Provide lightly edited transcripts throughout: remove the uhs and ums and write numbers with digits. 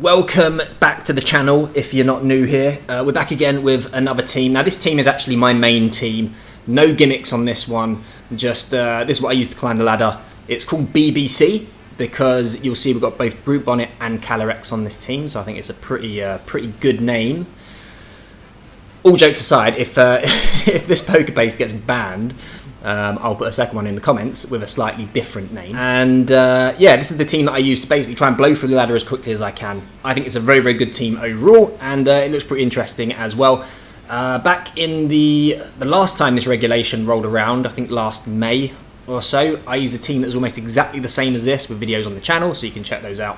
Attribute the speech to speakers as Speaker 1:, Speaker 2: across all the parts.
Speaker 1: Welcome back to the channel if you're not new here. We're back again with another team. Now this team is actually my main team. No gimmicks on this one. Just this is what I use to climb the ladder. It's called BBC because you'll see we've got both Brute Bonnet and Calyrex on this team. So I think it's a pretty good name. All jokes aside, if if this Poképaste gets banned, I'll put a second one in the comments with a slightly different name. And yeah, this is the team that I use to basically try and blow through the ladder as quickly as I can. I think it's a very, very good team overall, and it looks pretty interesting as well. Back in the last time this regulation rolled around, I think last May or so, I used a team that was almost exactly the same as this with videos on the channel, so you can check those out.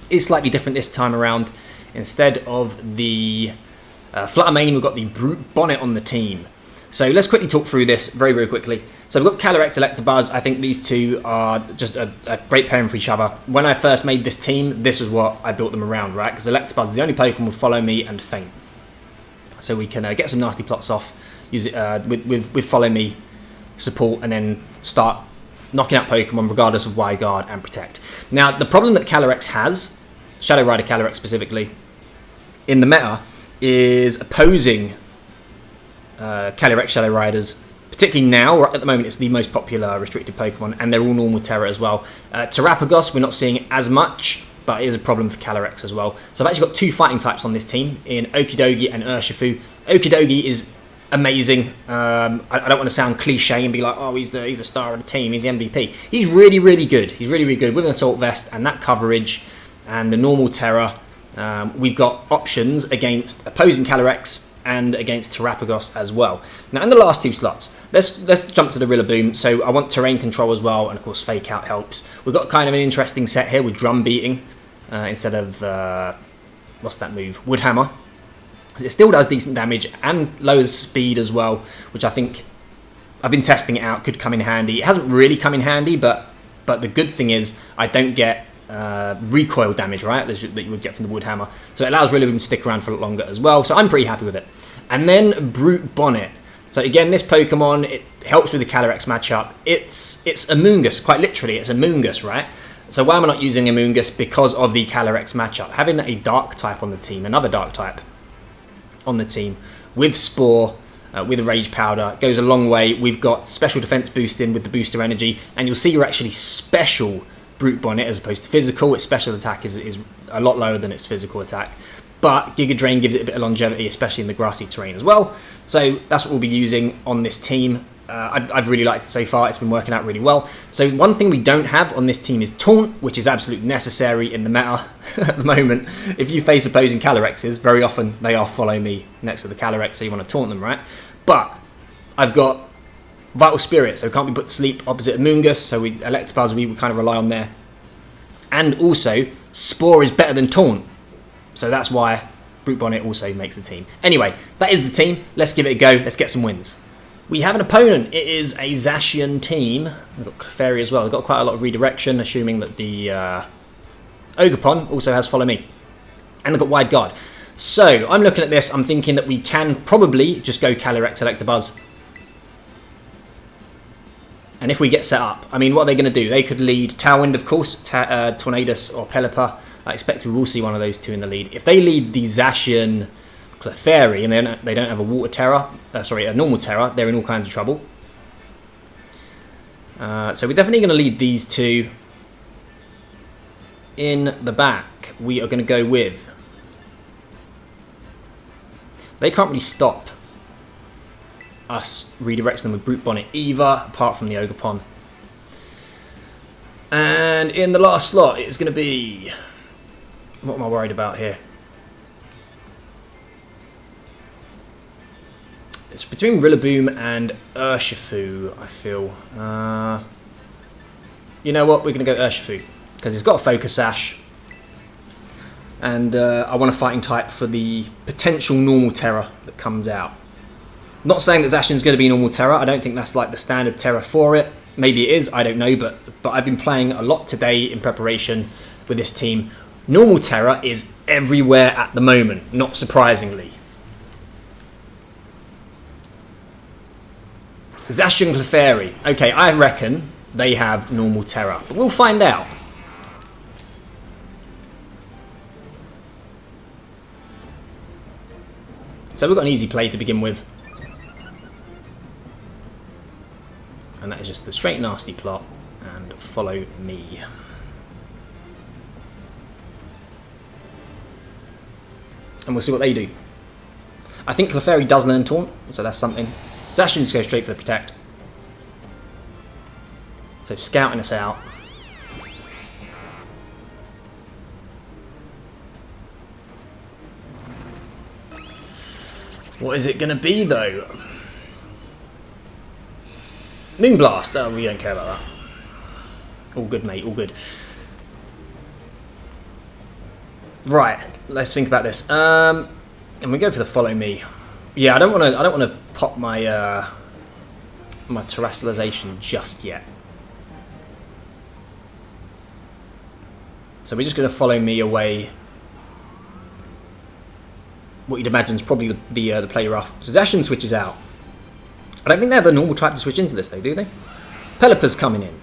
Speaker 1: It's slightly different this time around. Instead of the Flutter Mane, we've got the Brute Bonnet on the team. So let's quickly talk through this very, very quickly. So we've got Calyrex, Electabuzz. I think these two are just a great pairing for each other. When I first made this team, this is what I built them around, right? Because Electabuzz is the only Pokemon with Follow Me and Feint. So we can get some nasty plots off, use it with Follow Me support, and then start knocking out Pokemon regardless of Wide Guard and Protect. Now, the problem that Calyrex has, Shadow Rider Calyrex specifically, in the meta, is opposing Calyrex-Shadow Riders, particularly now. At the moment, it's the most popular restricted Pokemon, and they're all normal Tera as well. Terapagos, we're not seeing as much, but it is a problem for Calyrex as well. So I've actually got two fighting types on this team, in Okidogi and Urshifu. Okidogi is amazing. I don't want to sound cliche and be like, oh, he's the star of the team, he's the MVP. He's really, really good. He's really, really good with an Assault Vest and that coverage and the normal Tera. We've got options against opposing Calyrex and against Terapagos as well. Now in the last two slots, let's jump to the Rillaboom. So I want terrain control as well, and of course Fake Out helps. We've got kind of an interesting set here with Drum Beating instead of, what's that move? Woodhammer. Because it still does decent damage and lowers speed as well, which I think, I've been testing it out, could come in handy. It hasn't really come in handy, but the good thing is I don't get recoil damage, right, that you would get from the Woodhammer. So it allows Rillaboom to stick around for a lot longer as well. So I'm pretty happy with it. And then Brute Bonnet. So again, this Pokemon, it helps with the Calyrex matchup. It's Amoonguss, quite literally, it's Amoonguss, right? So why am I not using Amoonguss? Because of the Calyrex matchup. Having a Dark type on the team, another Dark type on the team, with Spore, with Rage Powder, goes a long way. We've got special defense boosting with the booster energy, and you'll see you're actually special Brute Bonnet as opposed to physical. Its special attack is a lot lower than its physical attack, but Giga Drain gives it a bit of longevity, especially in the grassy terrain as well. So that's what we'll be using on this team. I've really liked it so far. It's been working out really well. So one thing we don't have on this team is Taunt, which is absolutely necessary in the meta at the moment. If you face opposing Calyrexes, very often they are Follow Me next to the Calyrex, so you want to taunt them, right? But I've got Vital Spirit, so can't be put to sleep opposite Amoonguss, so Electabuzz we would kind of rely on there. And also, Spore is better than Taunt, so that's why Brute Bonnet also makes the team. Anyway, that is the team. Let's give it a go. Let's get some wins. We have an opponent. It is a Zacian team. We've got Clefairy as well. They've got quite a lot of redirection, assuming that the Ogerpon also has Follow Me. And they've got Wide Guard. So, I'm looking at this. I'm thinking that we can probably just go Calyrex Electabuzz. And if we get set up, I mean, what are they going to do? They could lead Tailwind, of course, Tornadus or Pelipper. I expect we will see one of those two in the lead. If they lead the Zacian Clefairy and they don't have a water Tera, a normal Tera, they're in all kinds of trouble. So we're definitely going to lead these two. In the back, we are going to go with... They can't really stop us redirecting them with Brute Bonnet either, apart from the Ogerpon. And in the last slot, it's going to be... What am I worried about here? It's between Rillaboom and Urshifu, I feel. You know what? We're going to go Urshifu, because it's got a Focus Sash. And I want a fighting type for the potential normal Tera that comes out. Not saying that Zacian's going to be normal Tera. I don't think that's like the standard Tera for it. Maybe it is, I don't know. But I've been playing a lot today in preparation with this team. Normal Tera is everywhere at the moment, not surprisingly. Zacian Clefairy. Okay, I reckon they have normal Tera, but we'll find out. So we've got an easy play to begin with. And that is just the straight nasty plot. And follow me. And we'll see what they do. I think Clefairy does learn Taunt, so that's something. Zacian just goes straight for the Protect. So scouting us out. What is it going to be, though? Moonblast. Oh, we don't care about that. All good, mate. All good. Right. Let's think about this. And we go for the follow me. Yeah, I don't want to pop my my terrestrialization just yet. So we're just going to follow me away. What you'd imagine is probably the play rough. So Zacian switches out. I don't think they have a normal type to switch into this though, do they? Pelipper's coming in.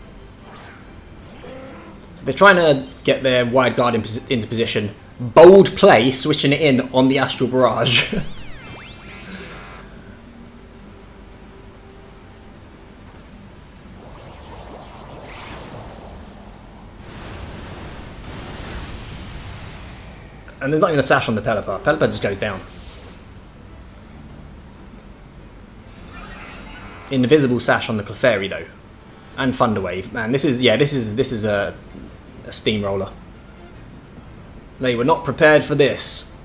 Speaker 1: So they're trying to get their wide guard into position. Bold play, switching it in on the Astral Barrage. And there's not even a Sash on the Pelipper. Pelipper just goes down. Invisible Sash on the Clefairy though, and Thunderwave. Man, this is a steamroller. They were not prepared for this.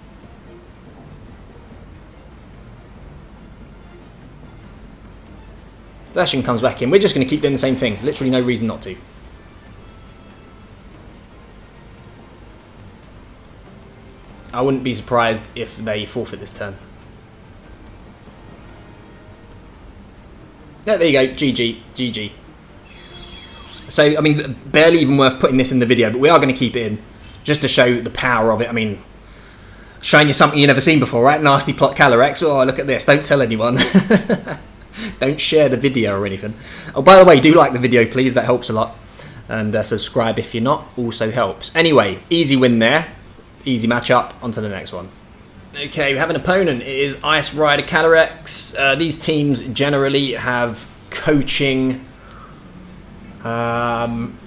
Speaker 1: Zacian comes back in. We're just going to keep doing the same thing. Literally no reason not to. I wouldn't be surprised if they forfeit this turn. Yeah, there you go. GG. GG. So, I mean, barely even worth putting this in the video, but we are going to keep it in just to show the power of it. I mean, showing you something you've never seen before, right? Nasty plot Calyrex. Oh, look at this. Don't tell anyone. Don't share the video or anything. Oh, by the way, do like the video, please. That helps a lot. And subscribe if you're not. Also helps. Anyway, easy win there. Easy matchup. On to the next one. Okay, we have an opponent. It is Ice Rider Calyrex. These teams generally have coaching on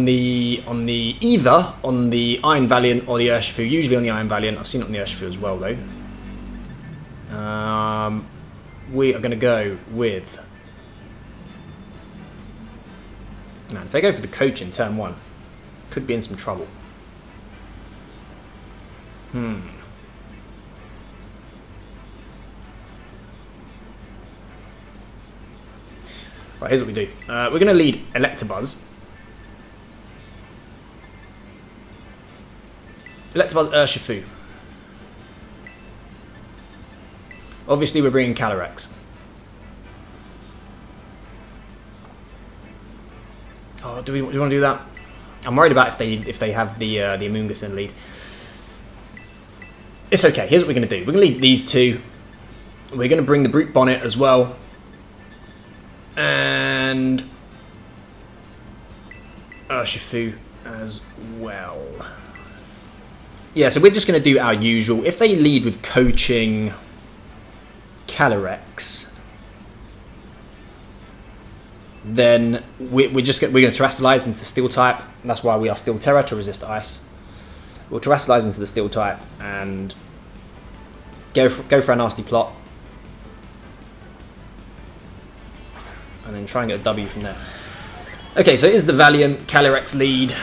Speaker 1: the either on the Iron Valiant or the Urshifu. Usually on the Iron Valiant. I've seen it on the Urshifu as well though. We are going to go with. Man, if they go for the coach in turn 1, could be in some trouble. Right, here's what we do. We're going to lead Electabuzz. Electabuzz Urshifu. Obviously, we're bringing Calyrex. Oh, do we want to do that? I'm worried about if they have the Amoonguss in the lead. It's okay. Here's what we're going to do. We're going to lead these two. We're going to bring the Brute Bonnet as well. And Urshifu as well. Yeah, so we're just going to do our usual. If they lead with coaching Calyrex, then we're going to terrestrialize into Steel type. That's why we are Steel Tera, to resist ice. We'll terrestrialize into the Steel type and go for a nasty plot. And then try and get a W from there. Okay, so it is the Valiant Calyrex lead.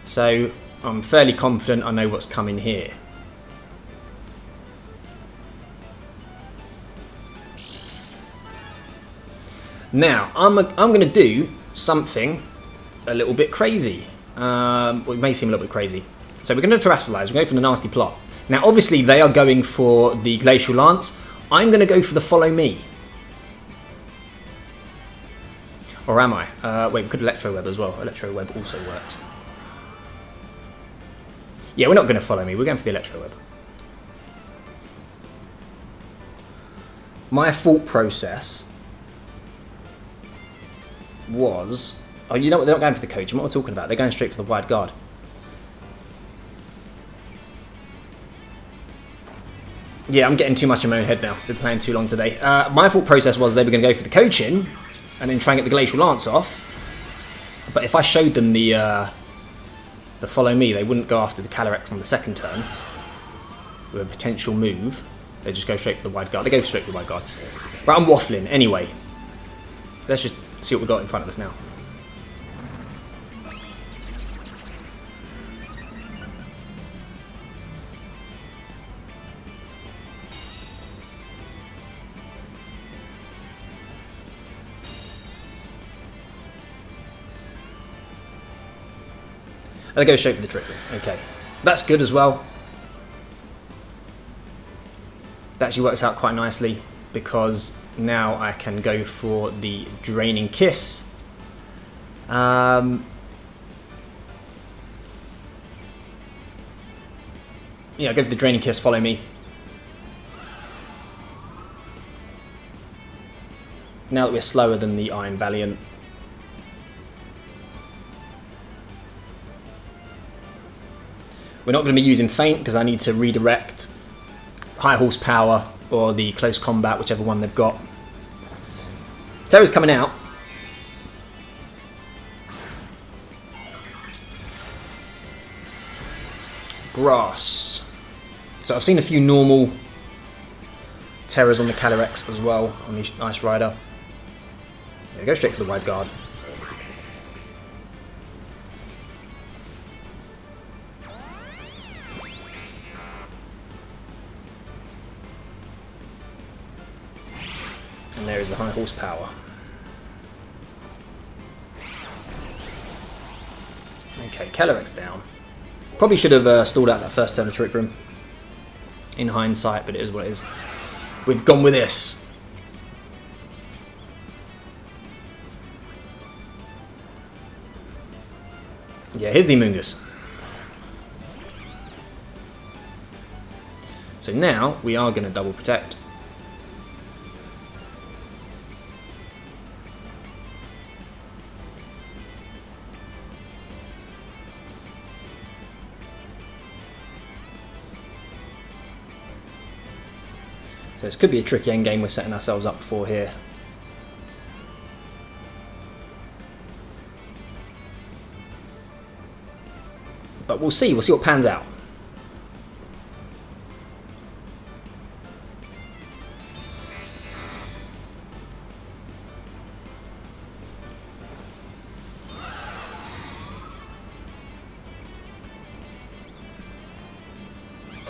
Speaker 1: So I'm fairly confident I know what's coming here. Now, I'm going to do something a little bit crazy. Well, it may seem a little bit crazy. So we're going to terrestrialize. We're going for the nasty plot. Now, obviously, they are going for the Glacial Lance. I'm going to go for the Follow Me. Or am I? Wait, we could Electroweb as well. Electroweb also works. Yeah, we're not going to Follow Me. We're going for the Electroweb. My thought process was... Oh, you know what? They're not going for the coach. What am I talking about? They're going straight for the wide guard. Yeah, I'm getting too much in my own head now. Been playing too long today. My thought process was they were going to go for the coaching and then try and get the Glacial Lance off. But if I showed them the follow me, they wouldn't go after the Calyrex on the second turn with a potential move. They just go straight for the Wide Guard. They go straight for the Wide Guard. But I'm waffling. Anyway, let's just see what we've got in front of us now. They go straight for the Trick Room. Okay, that's good as well. That actually works out quite nicely because now I can go for the Draining Kiss. Yeah, go for the Draining Kiss, follow me. Now that we're slower than the Iron Valiant. We're not going to be using Feint because I need to redirect High Horsepower or the Close Combat, whichever one they've got. Tera's coming out. Grass. So I've seen a few normal Teras on the Calyrex as well, on the Ice Rider. Yeah, go straight for the Wide Guard. And there is the High Horsepower. Okay, Calyrex down. Probably should have stalled out that first turn of Trick Room. In hindsight, but it is what it is. We've gone with this. Yeah, here's the Amoonguss. So now we are going to double protect. So this could be a tricky endgame we're setting ourselves up for here. But we'll see what pans out.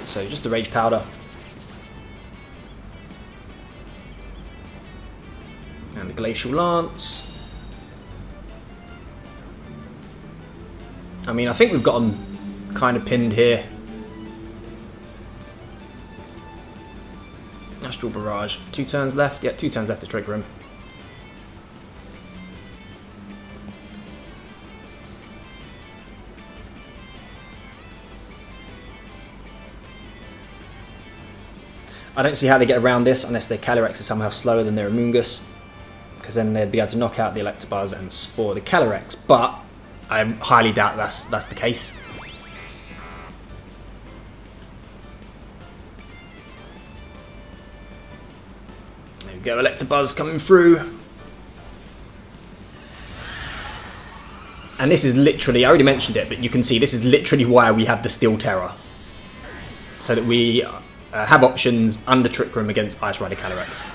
Speaker 1: So just the Rage Powder. And the Glacial Lance. I mean, I think we've got them kind of pinned here. Astral Barrage. 2 turns left. Yeah, 2 turns left to trigger him. I don't see how they get around this unless their Calyrex is somehow slower than their Amoonguss, because then they'd be able to knock out the Electabuzz and spore the Calyrex, but I highly doubt that's the case. There we go, Electabuzz coming through. And this is literally, I already mentioned it, but you can see this is literally why we have the Steel Tera. So that we have options under Trick Room against Ice Rider Calyrex.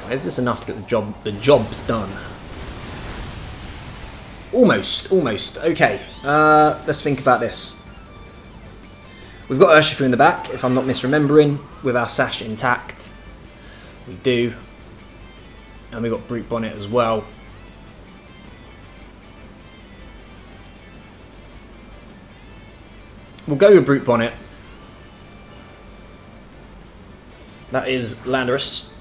Speaker 1: Is this enough to get the jobs done? Almost. Okay, let's think about this. We've got Urshifu in the back, if I'm not misremembering, with our Sash intact. We do. And we've got Brute Bonnet as well. We'll go with Brute Bonnet. That is Landorus.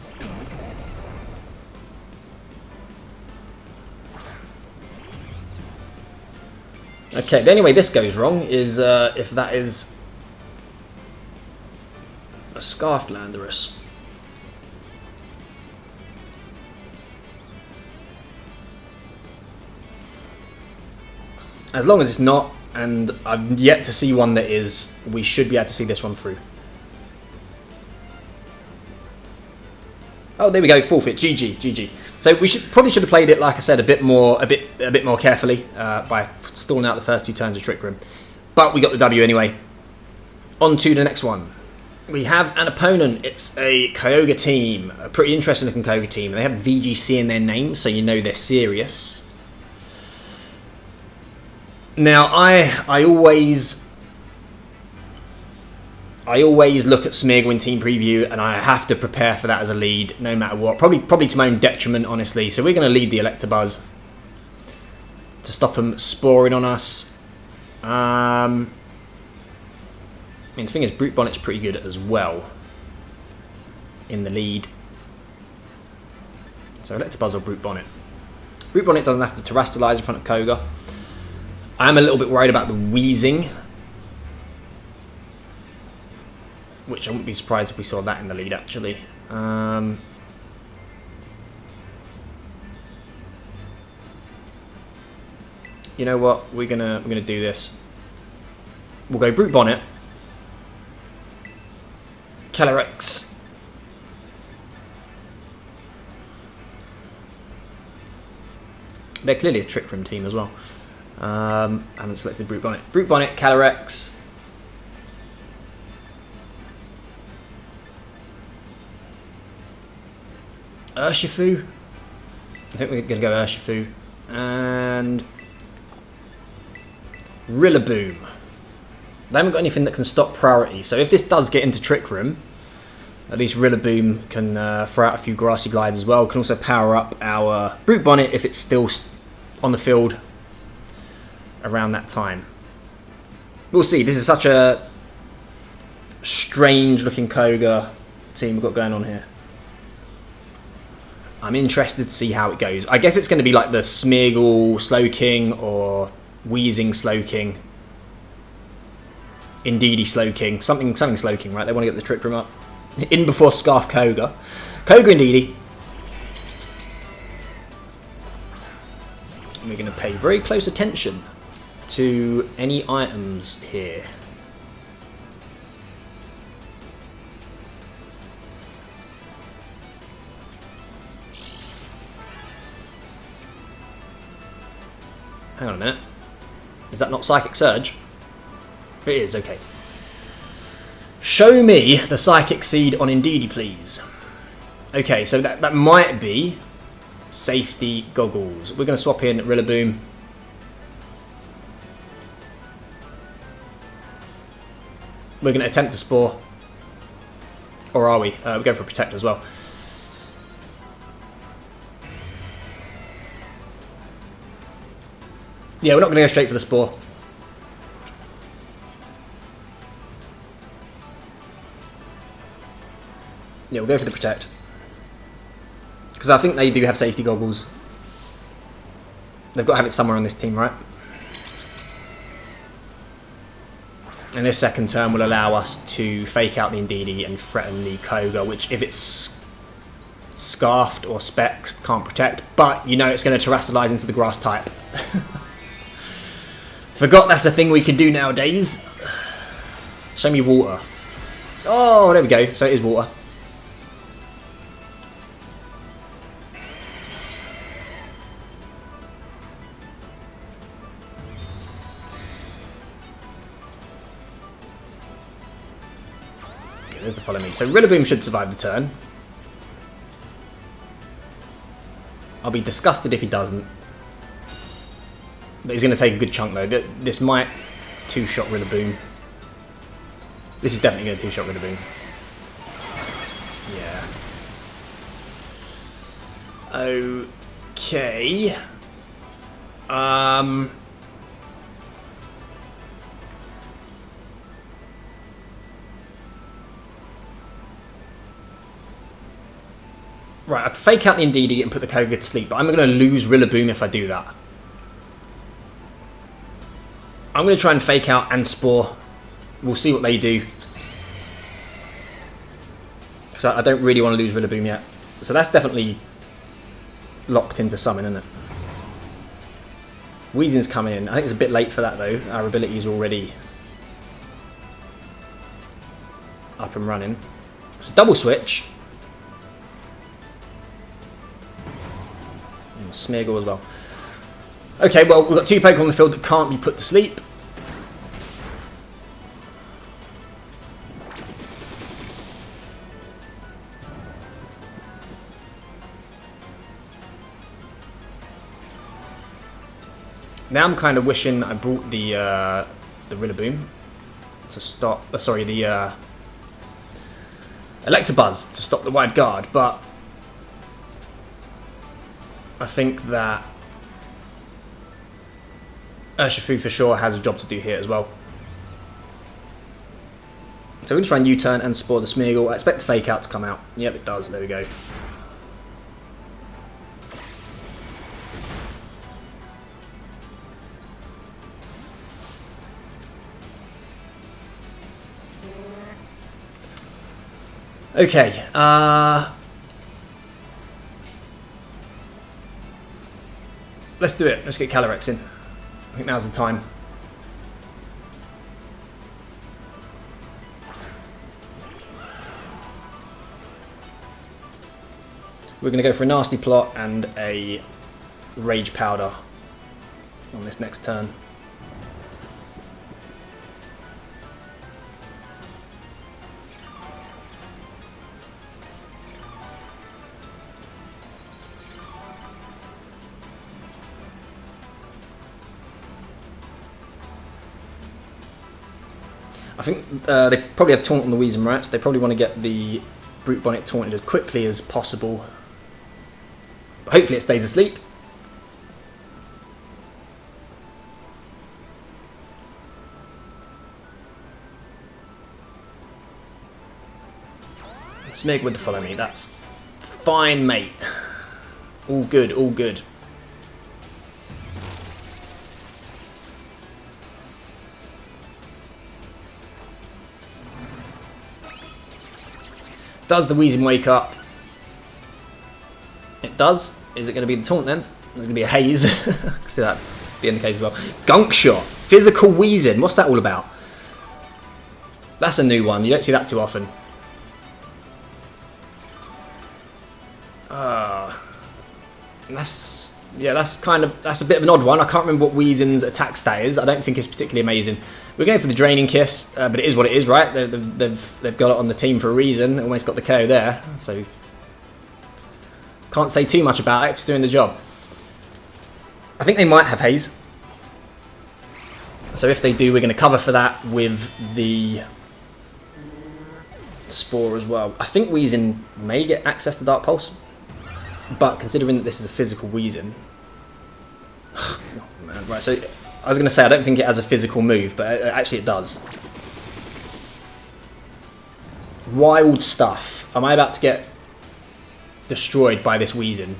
Speaker 1: Okay, the only way this goes wrong is if that is a Scarfed Landorus. As long as it's not, and I've yet to see one that is. We should be able to see this one through. Oh, there we go. Forfeit. GG. So we probably should have played it, like I said, a bit more carefully by stalling out the first 2 turns of Trick Room. But we got the W anyway. On to the next one. We have an opponent. It's a Kyogre team, a pretty interesting looking Kyogre team. They have VGC in their name, so you know they're serious. Now, I always look at Smeargle in team preview, and I have to prepare for that as a lead, no matter what. Probably to my own detriment, honestly. So we're going to lead the Electabuzz to stop them sporing on us. I mean, the thing is, Brute Bonnet's pretty good as well in the lead. So Electabuzz or Brute Bonnet. Brute Bonnet doesn't have to terrestrialize in front of Kyogre. I am a little bit worried about the Weezing, which I wouldn't be surprised if we saw that in the lead, actually. You know what? We're gonna do this. We'll go Brute Bonnet, Calyrex, they're clearly a Trick Room team as well. I haven't selected Brute Bonnet. Brute Bonnet, Calyrex. Urshifu. I think we're going to go Urshifu. And Rillaboom. They haven't got anything that can stop priority. So if this does get into Trick Room, at least Rillaboom can throw out a few Grassy Glides as well. Can also power up our Brute Bonnet if it's still on the field around that time. We'll see. This is such a strange looking Kyogre team we've got going on here. I'm interested to see how it goes. I guess it's going to be like the Smeargle Slowking or Weezing Slowking. Indeedee Slowking. Something Slowking, right? They want to get the Trick Room up. In before Scarf Kyogre. Kyogre Indeedee. And we're going to pay very close attention to any items here. Hang on a minute. Is that not Psychic Surge? It is, okay. Show me the Psychic Seed on Indeedee, please. Okay, so that might be Safety Goggles. We're going to swap in Rillaboom. We're going to attempt to Spore. Or are we? We're going for Protect as well. Yeah, we're not going to go straight for the Spore. Yeah, we'll go for the Protect. Because I think they do have Safety Goggles. They've got to have it somewhere on this team, right? And this second turn will allow us to fake out the Indeedee and threaten the Kyogre, which if it's Scarfed or Spexed, can't protect. But you know it's going to terrestrialize into the Grass type. Forgot that's a thing we can do nowadays. Show me Water. Oh, there we go. So it is Water. There's the Follow Me. So Rillaboom should survive the turn. I'll be disgusted if he doesn't. But he's going to take a good chunk though. This might two-shot Rillaboom. This is definitely going to two-shot Rillaboom. Yeah. Okay. Right, I can fake out the Indeedee and put the Kyogre to sleep, but I'm going to lose Rillaboom if I do that. I'm going to try and fake out and Spore. We'll see what they do. Because I don't really want to lose Rillaboom yet. So that's definitely locked into summon, isn't it? Weezing's coming in. I think it's a bit late for that though. Our ability's already up and running. So double switch. And Smeargle as well. Okay, well, we've got 2 Pokemon on the field that can't be put to sleep. Now I'm kind of wishing I brought the Rillaboom to stop. Sorry, the Electabuzz to stop the wide guard, but I think that Urshifu for sure has a job to do here as well. So we're going to try and U-turn and Spore the Smeargle. I expect the Fake Out to come out. Yep, it does. There we go. Okay, let's do it. Let's get Calyrex in. I think now's the time. We're going to go for a Nasty Plot and a Rage Powder on this next turn. I think they probably have Taunt on the Weezing, right? So they probably want to get the Brute Bonnet taunted as quickly as possible. But hopefully it stays asleep. Smig with the follow me. That's fine, mate. All good, all good. Does the Weezing wake up? It does. Is it going to be the taunt then? There's going to be a haze. See that being the case as well. Gunk Shot. Physical Weezing. What's that all about? That's a new one. You don't see that too often. That's a bit of an odd one. I can't remember what Weezing's attack stat is. I don't think it's particularly amazing. We're going for the Draining Kiss, but it is what it is, right? They've got it on the team for a reason. Almost got the KO there, so can't say too much about it if it's doing the job. I think they might have haze. So if they do, we're going to cover for that with the Spore as well. I think Weezing may get access to Dark Pulse, but considering that this is a physical Weezing, oh man, right? So I was going to say I don't think it has a physical move, but actually it does. Wild stuff. Am I about to get destroyed by this Weezing?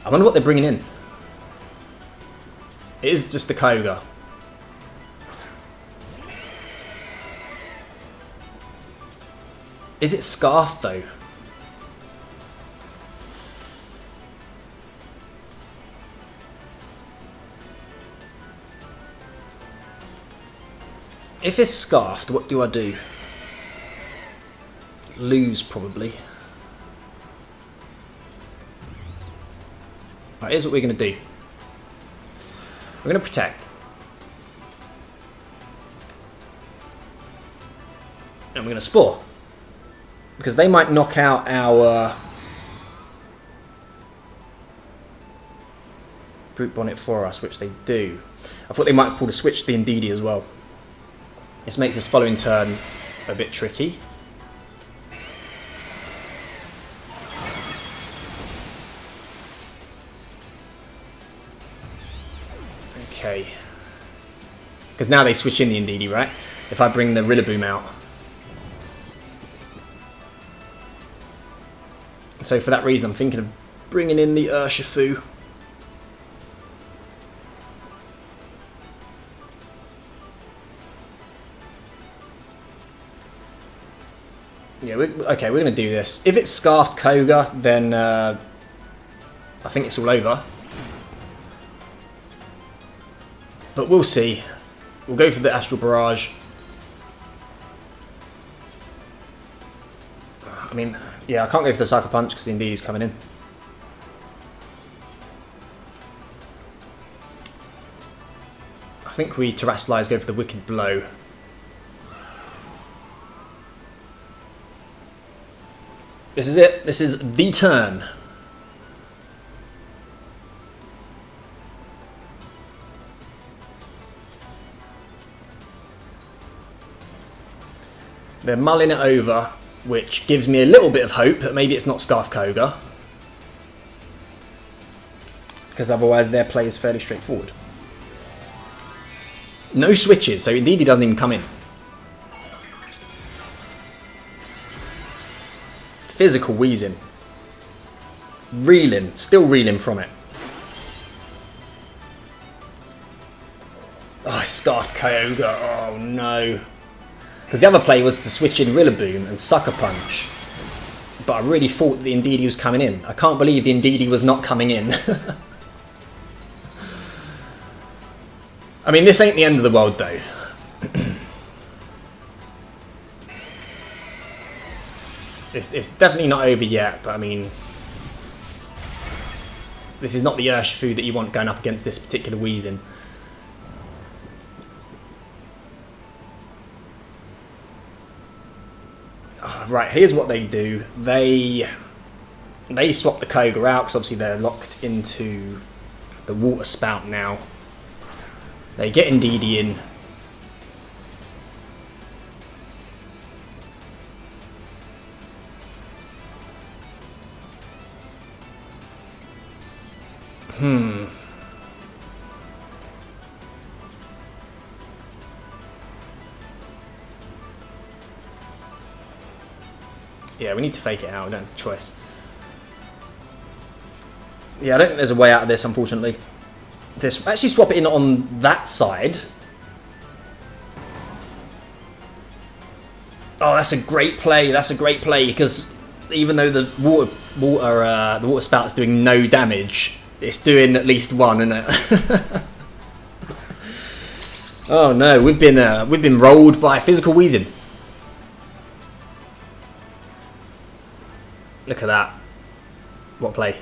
Speaker 1: I wonder what they're bringing in. It is just the Kyogre. Is it Scarf though? If it's Scarfed, what do I do? Lose probably. Right, here's what we're going to do. We're going to protect. And we're going to Spore. Because they might knock out our Brute Bonnet for us, which they do. I thought they might pull the switch to the Indeedee as well. This makes this following turn a bit tricky. Okay. Because now they switch in the Indeedee, right? If I bring the Rillaboom out. So for that reason, I'm thinking of bringing in the Urshifu. Yeah, okay, we're going to do this. If it's Scarfed Kyogre, then I think it's all over. But we'll see. We'll go for the Astral Barrage. I mean, yeah, I can't go for the Sucker Punch because indeed he's coming in. I think we Terrestrialize, go for the Wicked Blow. This is it. This is the turn. They're mulling it over, which gives me a little bit of hope that maybe it's not Scarf Kyogre. Because otherwise their play is fairly straightforward. No switches, so indeed he doesn't even come in. Physical Weezing. Reeling, still reeling from it. Oh, Scarfed Kyogre, oh no. Because the other play was to switch in Rillaboom and Sucker Punch. But I really thought the Indeedee was coming in. I can't believe the Indeedee was not coming in. I mean, this ain't the end of the world though. It's definitely not over yet, but I mean... This is not the Urshifu that you want going up against this particular Weezing. Right, here's what they do. They swap the Kyogre out, because obviously they're locked into the Water Spout now. They get Indeedee in. Yeah, we need to fake it out. We don't have a choice. Yeah, I don't think there's a way out of this, unfortunately. This actually swap it in on that side. Oh, that's a great play. That's a great play because even though the water spout is doing no damage, it's doing at least one, isn't it? Oh no, we've been rolled by Physical Weezing. Look at that. What play.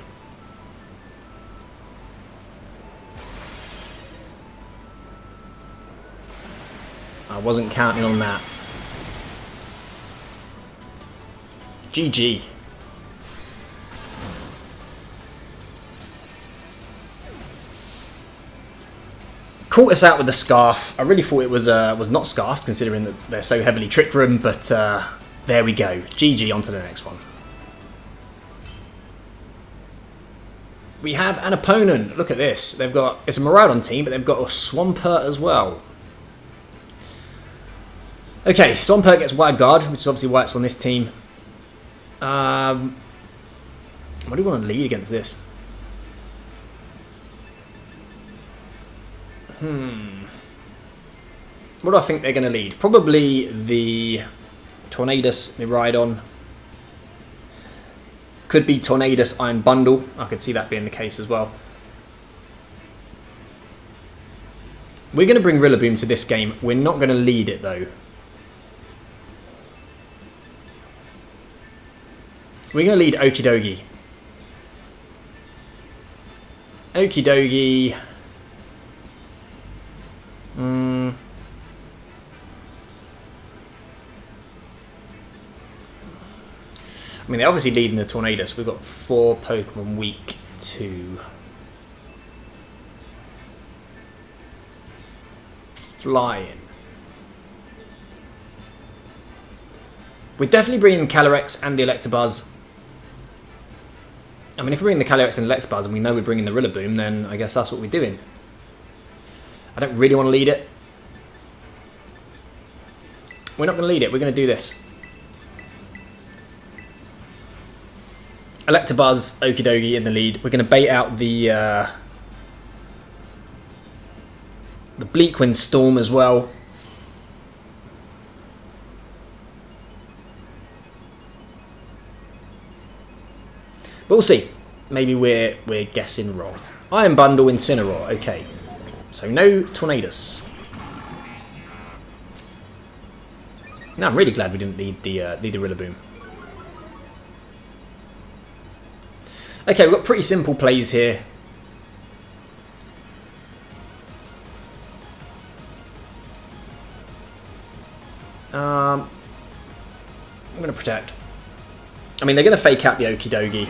Speaker 1: I wasn't counting on that. GG. Caught us out with the Scarf. I really thought it was not Scarf, considering that they're so heavily Trick Room, but there we go. GG, on to the next one. We have an opponent. Look at this. They've got, it's a Miraidon team, but they've got a Swampert as well. Okay, Swampert gets Wide Guard, which is obviously why it's on this team. What do you want to lead against this? What do I think they're going to lead? Probably the Tornadus Miraidon. Could be Tornadus Iron Bundle. I could see that being the case as well. We're going to bring Rillaboom to this game. We're not going to lead it though. We're going to lead Okidogi. Okidogi. I mean, they're obviously leading the Tornadus. We've got 4 Pokemon weak to Flying. We're definitely bringing Calyrex and the Electabuzz. I mean, if we're bringing the Calyrex and Electabuzz and we know we're bringing the Rillaboom, then I guess that's what we're doing. I don't really want to lead it. We're not going to lead it. We're going to do this. Electabuzz, Okidogi in the lead. We're going to bait out the Bleakwind Storm as well. But we'll see. Maybe we're guessing wrong. Iron Bundle, Incineroar. Okay. So no Tornadus. No, I'm really glad we didn't need the Rillaboom. Okay, we've got pretty simple plays here. I'm going to protect. I mean, they're going to fake out the Okidogi.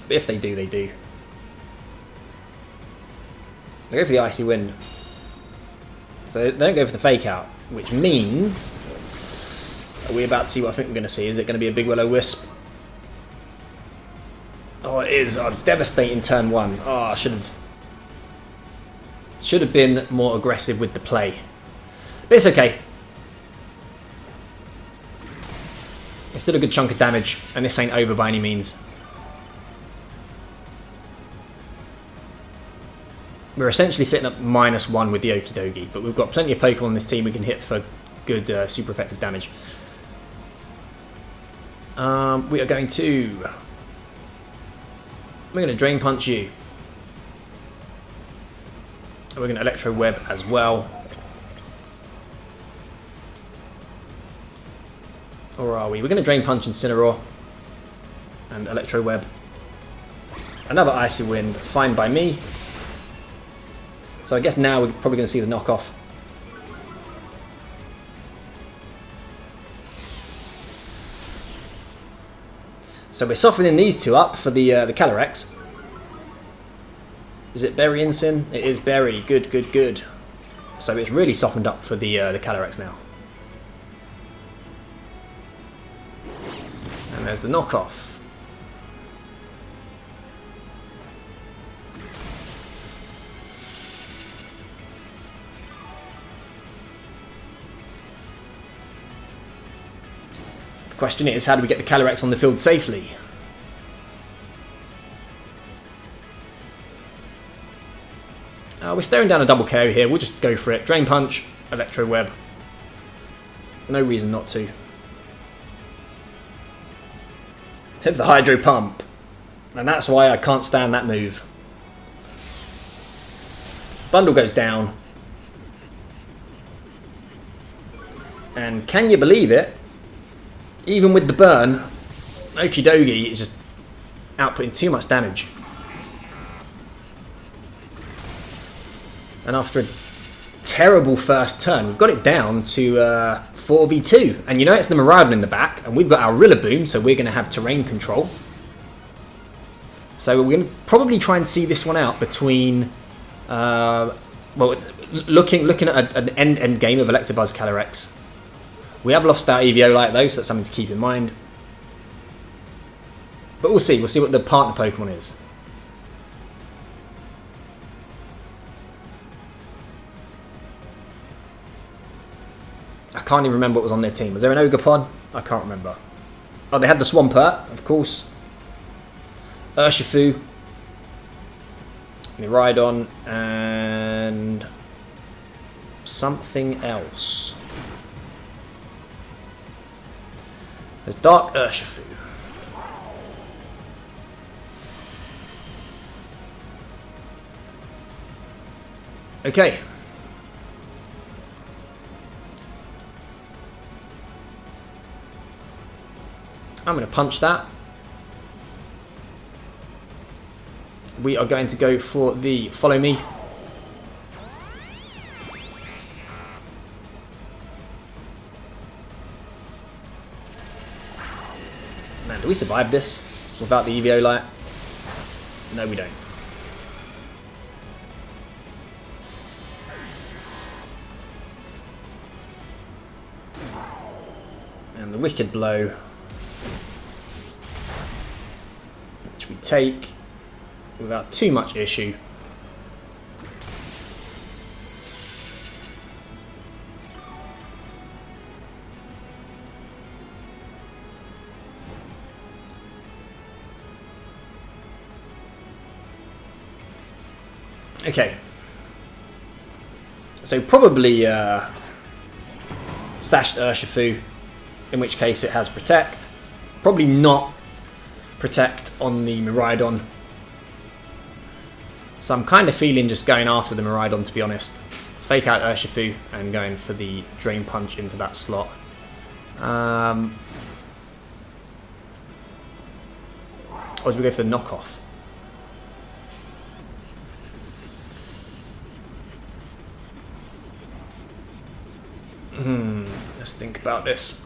Speaker 1: But if they do, they do. They go for the Icy Wind. So they don't go for the fake out, which means... Are we about to see what I think we're going to see? Is it going to be a big Will-O-Wisp? Oh, it is. Oh, devastating turn 1. Oh, I should have been more aggressive with the play. But it's okay. It's still a good chunk of damage, and this ain't over by any means. We're essentially sitting at -1 with the Okidogi, but we've got plenty of Pokemon on this team we can hit for good, super effective damage. We are going to... We're going to Drain Punch you. We're going to Electroweb as well. Or are we? We're going to Drain Punch Incineroar and Electroweb. Another Icy Wind, fine by me. So I guess now we're probably going to see the knockoff. So we're softening these two up for the Calyrex. Is it Berry Incin? It is Berry. Good, good, good. So it's really softened up for the Calyrex now. And there's the knockoff. The question is, how do we get the Calyrex on the field safely? We're staring down a double KO here. We'll just go for it. Drain Punch, Electroweb. No reason not to. Tip the Hydro Pump. And that's why I can't stand that move. Bundle goes down. And can you believe it? Even with the burn, Okidogi is just outputting too much damage. And after a terrible first turn, we've got it down to 4v2. And you know it's the Miraidon in the back, and we've got our Rillaboom, so we're going to have terrain control. So we're going to probably try and see this one out between... well, looking at an end game of Electabuzz Calyrex. We have lost our Eviolite though, so that's something to keep in mind. But we'll see. We'll see what the partner Pokemon is. I can't even remember what was on their team. Was there an Ogapod? I can't remember. Oh, they had the Swampert, of course. Urshifu. Miraidon. And... something else. The Dark Urshifu. Okay. I'm going to punch that. We are going to go for the Follow Me. Man, do we survive this without the Eviolite? No, we don't. And the Wicked Blow, which we take without too much issue. Okay, so probably Sashed Urshifu, in which case it has Protect. Probably not Protect on the Miraidon. So I'm kind of feeling just going after the Miraidon, to be honest. Fake out Urshifu and going for the Drain Punch into that slot. Or as we go for the knockoff. Let's think about this.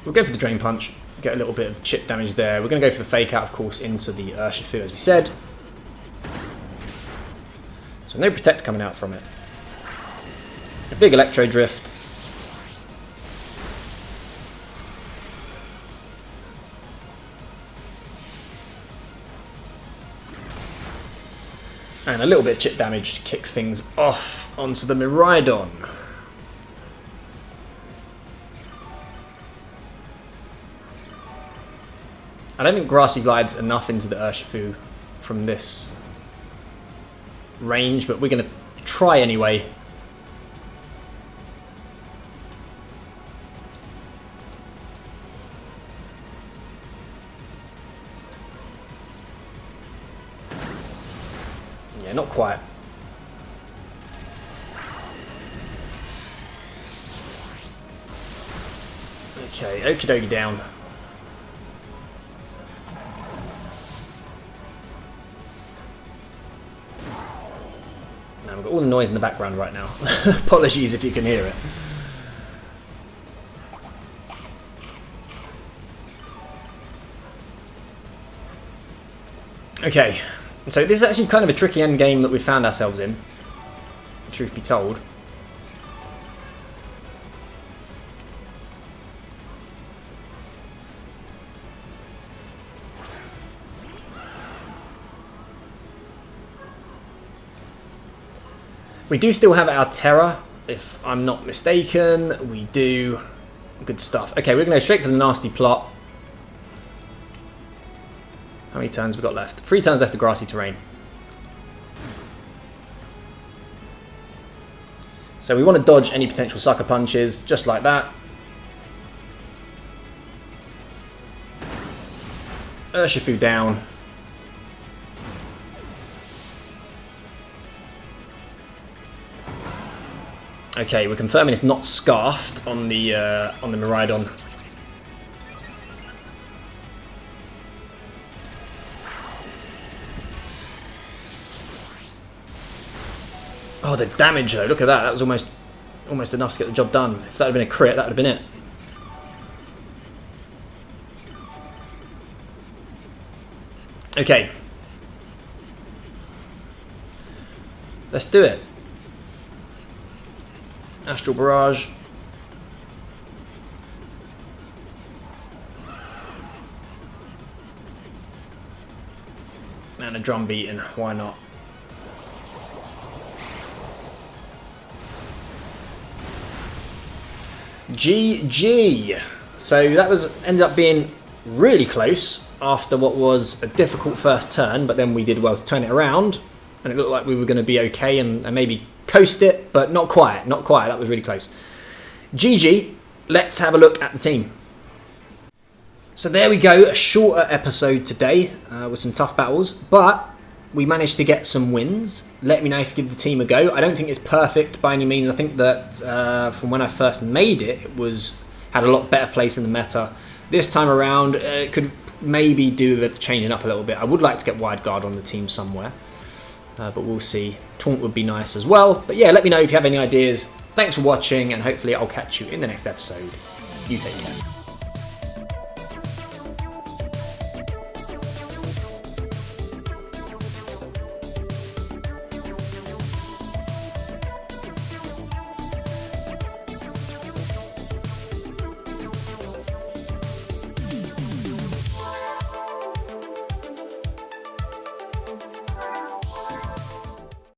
Speaker 1: We'll go for the Drain Punch, get a little bit of chip damage there. We're going to go for the Fake Out, of course, into the Urshifu, as we said. So no Protect coming out from it. A big Electro Drift. And a little bit of chip damage to kick things off onto the Miraidon. I don't think Grassy Glide's enough into the Urshifu from this range, but we're going to try anyway. Yeah, not quite. Okay, Okidogi down. Now we've got all the noise in the background right now. Apologies if you can hear it. Okay, so this is actually kind of a tricky end game that we found ourselves in, truth be told. We do still have our Tera, if I'm not mistaken. We do. Good stuff. Okay, we're going to go straight to the nasty plot. How many turns we got left? 3 turns left of grassy terrain. So we want to dodge any potential sucker punches, just like that. Urshifu down. Okay, we're confirming it's not scarfed on the Miraidon. Oh, the damage though! Look at that. That was almost enough to get the job done. If that had been a crit, that would have been it. Okay, let's do it. Astral Barrage. And a drum beating, why not? GG! So that ended up being really close after what was a difficult first turn, but then we did well to turn it around, and it looked like we were going to be okay and maybe coast it, but not quite, not quite. That was really close. GG. Let's have a look at the team. So there we go, a shorter episode today with some tough battles, but we managed to get some wins. Let me know if you give the team a go. I don't think it's perfect by any means. I think that from when I first made it, had a lot better place in the meta. This time around, it could maybe do the changing up a little bit. I would like to get Wide Guard on the team somewhere. But we'll see. Taunt would be nice as well. But yeah, let me know if you have any ideas. Thanks for watching, and hopefully I'll catch you in the next episode. You take care.